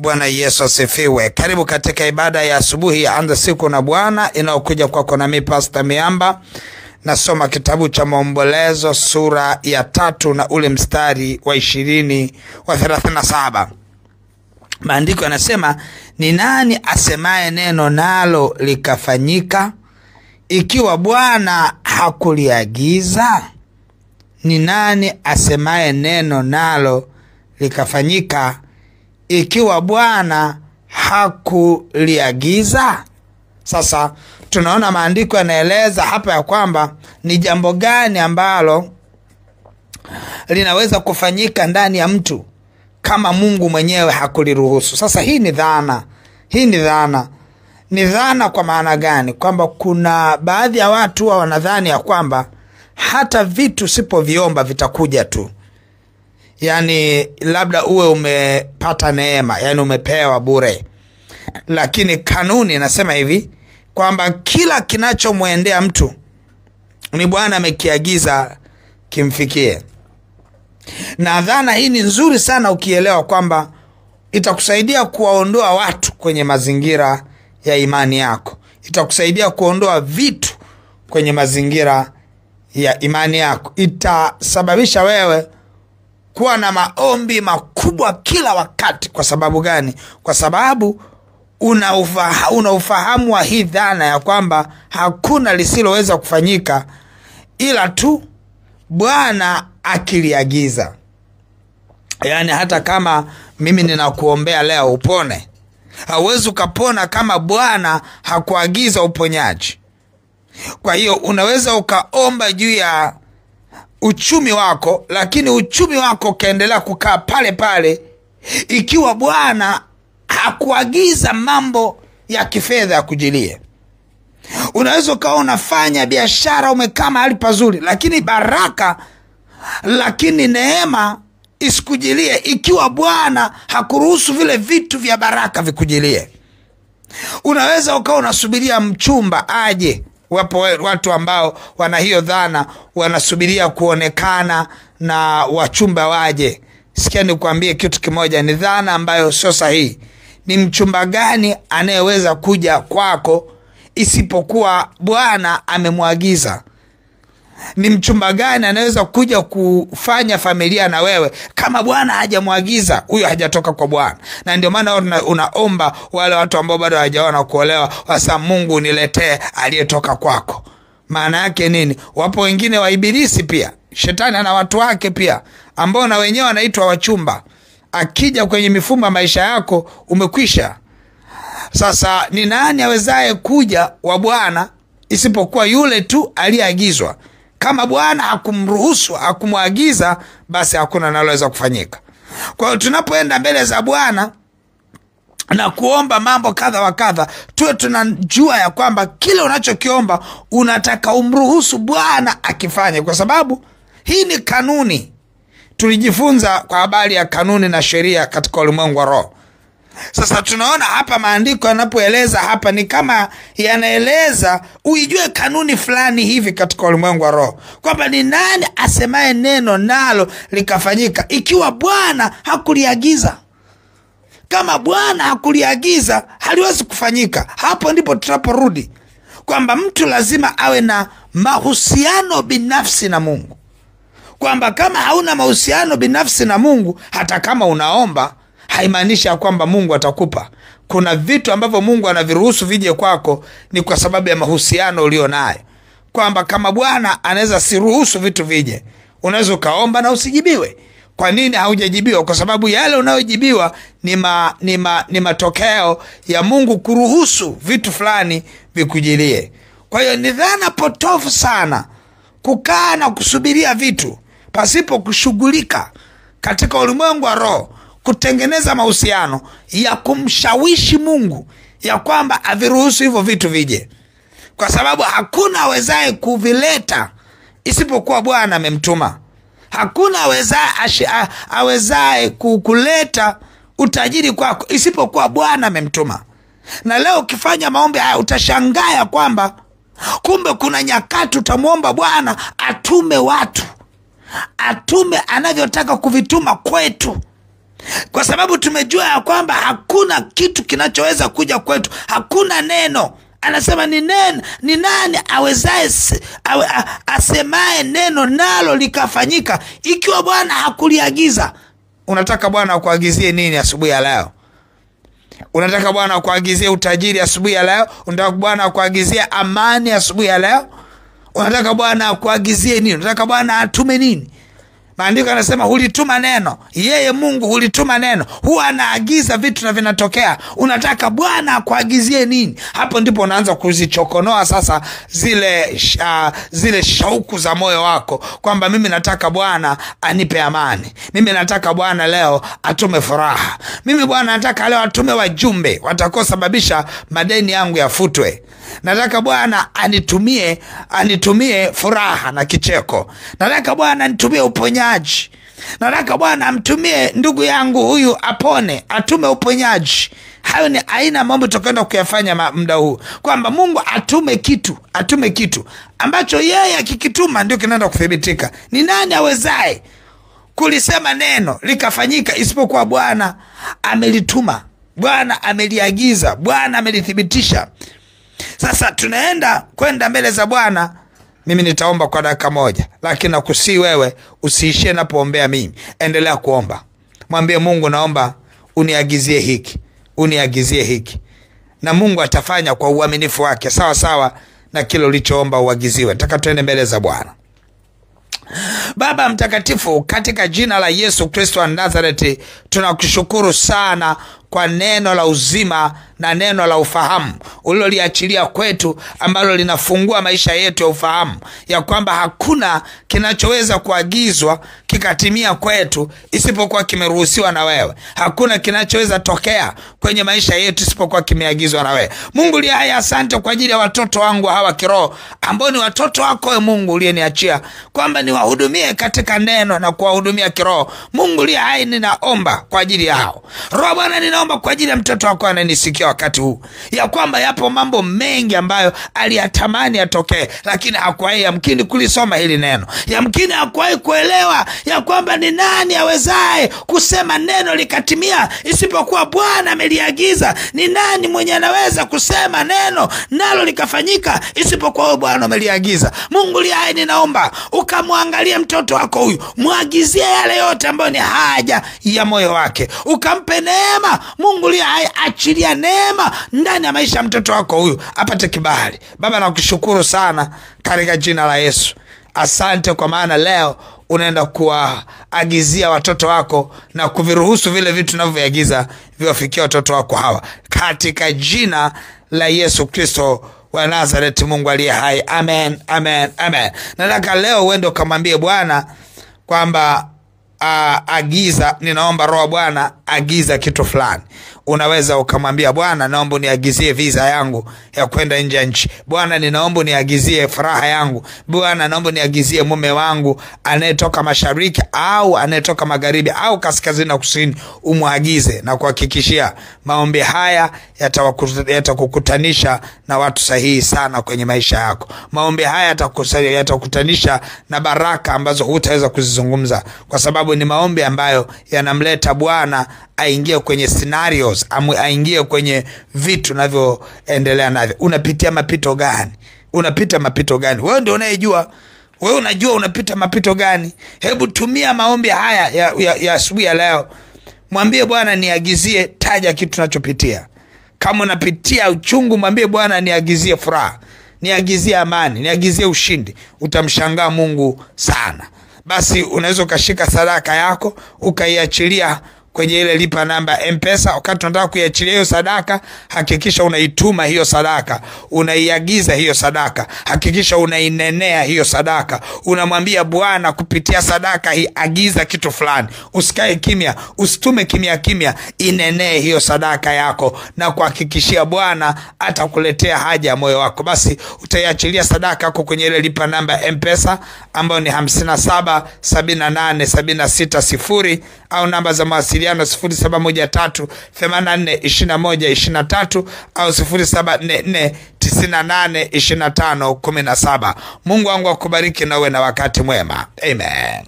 Bwana Yesu asifiwe. Karibu katika ibada ya asubuhi ya Anza Siku na Bwana inayokuja kwako na mimi Pastor Miamba. Nasoma kitabu cha Maombolezo sura ya 3 na ule mstari wa 37. Maandiko yanasema, ni nani asemaye neno nalo likafanyika, ikiwa Bwana hakuliagiza? Ni nani asemaye neno nalo likafanyika, ikiwa Bwana hakuliagiza? Sasa tunaona maandiko yanaeleza hapa ya kwamba ni jambo gani ambalo linaweza kufanyika ndani ya mtu kama Mungu mwenyewe hakuliruhusu. Sasa hii ni dhana. Ni dhana kwa maana gani? Kwamba kuna baadhi ya watu wanadhani ya kwamba hata vitu sipoviomba vitakuja tu. Yani labda uwe umepata neema, yani umepewa bure. Lakini kanuni inasema hivi kwamba kila kinachomwendea mtu ni Bwana amekiagiza kimfikie. Na dhana hii ni nzuri sana ukielewa kwamba itakusaidia kuwaondoa watu kwenye mazingira ya imani yako. Itakusaidia kuondoa vitu kwenye mazingira ya imani yako. Itasababisha wewe kuwa na maombi makubwa kila wakati. Kwa sababu gani? Kwa sababu una ufahamu wa hii dhana ya kwamba hakuna lisiloweza kufanyika ila tu Bwana akiliagiza. Yani hata kama mimi ninakuombea leo upone, hauwezi ukapona kama Bwana hakuagiza uponyaji. Kwa hiyo unaweza ukaomba juu ya uchumi wako, lakini uchumi wako kaendelea kukaa pale pale ikiwa Bwana hakuagiza mambo ya kifedha ya kujilie. Unaweza ukawa unafanya biashara, umekaa mahali pazuri, lakini baraka, lakini neema isikujilie ikiwa Bwana hakuruhusu vile vitu vya baraka vikujilie. Unaweza ukawa unasubiria mchumba aje. Wapo watu ambao wana hiyo dhana, wanasubiria kuonekana na wachumba waje. Sikia nikuambie kitu kimoja, ni dhana ambayo sio sahihi. Ni mchumba gani anayeweza kuja kwako isipokuwa Bwana amemwagiza? Ni mchumba gani anaweza kuja kufanya familia na wewe kama Bwana hajamwagiza? Huyo hajatoka kwa Bwana. Na ndio maana unaomba wale watu ambao bado hawajaona kuolewa, wasa Mungu niletee aliyetoka kwako. Maana yake nini? Wapo wengine wa ibilisi pia. Shetani ana watu wake pia ambao na wenyewe wanaitwa wachumba. Akija kwenye mifumo ya maisha yako umekwisha. Sasa ni nani awezaye kuja wa Bwana isipokuwa yule tu aliyeagizwa? Kama Bwana hakumruhusu, hakumwagiza, basi hakuna naloweza kufanyika. Kwa hiyo tunapoenda mbele za Bwana na kuomba mambo kadha wa kadha, tuwe tunajua ya kwamba kile unachokiomba unataka umruhusu Bwana akifanye, kwa sababu hii ni kanuni. Tulijifunza kwa habari ya kanuni na sheria katika ulimwengu wa roho. Sasa tunaona hapa maandiko yanapoeleza hapa ni kama yanaeleza uijue kanuni fulani hivi katika ulimwengu wa roho, kwamba ni nani asemaye neno nalo likafanyika ikiwa Bwana hakuliagiza. Kama Bwana hakuliagiza haliwezi kufanyika. Hapo ndipo tunaporudi kwamba mtu lazima awe na mahusiano binafsi na Mungu. Kwamba kama hauna mahusiano binafsi na Mungu, hata kama unaomba, haimaanisha kwamba Mungu atakupa. Kuna vitu ambavyo Mungu anaviruhusu vije kwako ni kwa sababu ya mahusiano ulio nayo. Kwamba kama Bwana anaweza siruhusu vitu vije, unaweza ukaomba na usijibiwe. Kwa nini haujajibiwa? Kwa sababu yale unayojibiwa ni matokeo ya Mungu kuruhusu vitu fulani vikujilie. Kwa hiyo ni dhana potofu sana kukaa na kusubiria vitu pasipo kushughulika katika ulimwengu wa roho, kutengeneza mahusiano ya kumshawishi Mungu ya kwamba aviruhusu hivyo vitu vije, kwa sababu hakuna awezaye kuvileta isipokuwa Bwana amemtuma. Hakuna awezaye kuleta utajiri kwako isipokuwa Bwana amemtuma. Na leo ukifanya maombi haya utashangaa kwamba kumbe kuna nyakati utamuomba Bwana atume watu, atume anavyotaka kuvituma kwetu. Kwa sababu tumejua ya kwamba hakuna kitu kinachoweza kuja kwetu, hakuna neno. Anasema ni nani awezaye asemaye neno nalo likafanyika ikiwa Bwana hakuliagiza? Unataka Bwana akuagizie nini asubuhi ya leo? Unataka Bwana akuagizie utajiri asubuhi ya leo? Unataka Bwana akuagizie amani asubuhi ya leo? Unataka Bwana akuagizie nini? Unataka Bwana atume nini? Maandiko yanasema hulituma neno. Yeye Mungu hulituma neno, huwa anaagiza vitu na vinatokea. Unataka Bwana akuagizie nini? Hapo ndipo unaanza kuzichokonoa sasa zile shauku za moyo wako, kwamba mimi nataka Bwana anipe amani, mimi nataka Bwana leo atume furaha, mimi Bwana nataka leo atume wajumbe watakaosababisha madeni yangu yafutwe. Nataka Bwana anitumie furaha na kicheko. Nataka Bwana anitumie uponyaji. Nataka Bwana amtumie ndugu yangu huyu apone, atume uponyaji. Hayo ni aina mambo tutakwenda kuyafanya muda huu, kwamba Mungu atume kitu ambacho yeye akikituma ndio kinaenda kuthibitika. Ni nani awezaye kulisema neno likafanyika isipokuwa Bwana amelituma, Bwana ameliagiza, Bwana amelithibitisha. Sasa tunaenda kwenda mbele za Bwana. Mimi nitaomba kwa dakika moja, lakini nakusii wewe usiishie napoombea mimi. Endelea kuomba. Mwambie Mungu, naomba uniagizie hiki. Na Mungu atafanya kwa uaminifu wake sawa sawa na kile ulichoomba uagiziwe. Nataka tuende mbele za Bwana. Baba mtakatifu, katika jina la Yesu Kristo wa Nazareti, tunakushukuru sana kwa neno la uzima na neno la ufahamu uliloliachilia kwetu, ambalo linafungua maisha yetu ya ufahamu ya kwamba hakuna kinachoweza kuagizwa kikatimia kwetu isipokuwa kimeruhusiwa na wewe. Hakuna kinachoweza tokea kwenye maisha yetu isipokuwa kimeagizwa na wewe. Mungu liye hai, asante kwa ajili ya watoto wangu hawa kiroho, ambao ni watoto wako wewe Mungu uliyeniachia kwamba niwahudumie katika neno na kuwahudumia kiroho. Mungu liye hai, ninaomba kwa ajili yao. Roho Bwana, ninaomba kwa ajili ya mtoto wako ananisikia wakati huu, ya kwamba yapo mambo mengi ambayo aliyatamani yatokee, lakini hakuwahi yamkini kulisoma hili neno. Yamkini hakuwahi kuelewa ya kwamba ni nani awezaye kusema neno likatimia isipokuwa Bwana ameliagiza. Ni nani mwenye anaweza kusema neno nalo likafanyika isipokuwa wewe Bwana umeliagiza. Mungu liye hai, ninaomba ukamwangalie mtoto wako huyu, muagizie yale yote ambayo ni haja ya moyo wake, ukampe neema. Mungu liye hai, achilia neema ndani ya maisha ya mtoto wako huyu, apate kibali. Baba, nakushukuru sana katika jina la Yesu. Asante kwa maana leo unaenda kuwaagizia watoto wako na kuviruhusu vile vitu unavyoagiza viwafikie watoto wako hawa, katika jina la Yesu Kristo wa Nazareti, Mungu aliye hai. Amen, amen, amen. Nataka leo uende ukamwambie Bwana kwamba agiza, ninaomba Roho Bwana agiza kitu fulani. Unaweza ukamwambia Bwana, naomba uniagizie visa yangu ya kwenda nje ya nchi. Bwana, ninaomba uniagizie furaha yangu. Bwana, naomba uniagizie mume wangu anayetoka mashariki au anayetoka magharibi au kaskazini na kusini. Umuagize, na kuhakikishia maombi haya yatakukutanisha na watu sahihi sana kwenye maisha yako. Maombi haya yatakukutanisha na baraka ambazo hutaweza kuzizungumza, kwa sababu ni maombi ambayo yanamleta Bwana aingie kwenye scenarios, aingie kwenye vitu navyoendelea navyo. Unapitia mapito gani? Wewe ndio unayejua. Wewe unajua unapita mapito gani. Hebu tumia maombi haya ya asubuhi ya leo. Mwambie Bwana, niagizie, taja kitu unachopitia. Kama unapitia uchungu, mwambie Bwana, niagizie furaha, niagizie amani, niagizie ushindi. Utamshangaa Mungu sana. Basi unaweza ukashika sadaka yako ukaiachilia kwenye ile lipa namba M-Pesa. Wakati unataka kuiachilia hiyo sadaka, hakikisha unaituma hiyo sadaka, unaiagiza hiyo sadaka, hakikisha unainenea hiyo sadaka. Unamwambia Bwana kupitia sadaka hii, agiza kitu fulani. Usikae kimya, usitume kimya, inenee hiyo sadaka yako, na kuhakikishia Bwana atakuletea haja ya moyo wako. Basi utaiachilia sadaka yako kwenye ile lipa namba M-Pesa ambayo ni 577876 au namba za mawasiliano 0713842123 au 0744982517. Mungu wangu akubariki na uwe na wakati mwema. Amen.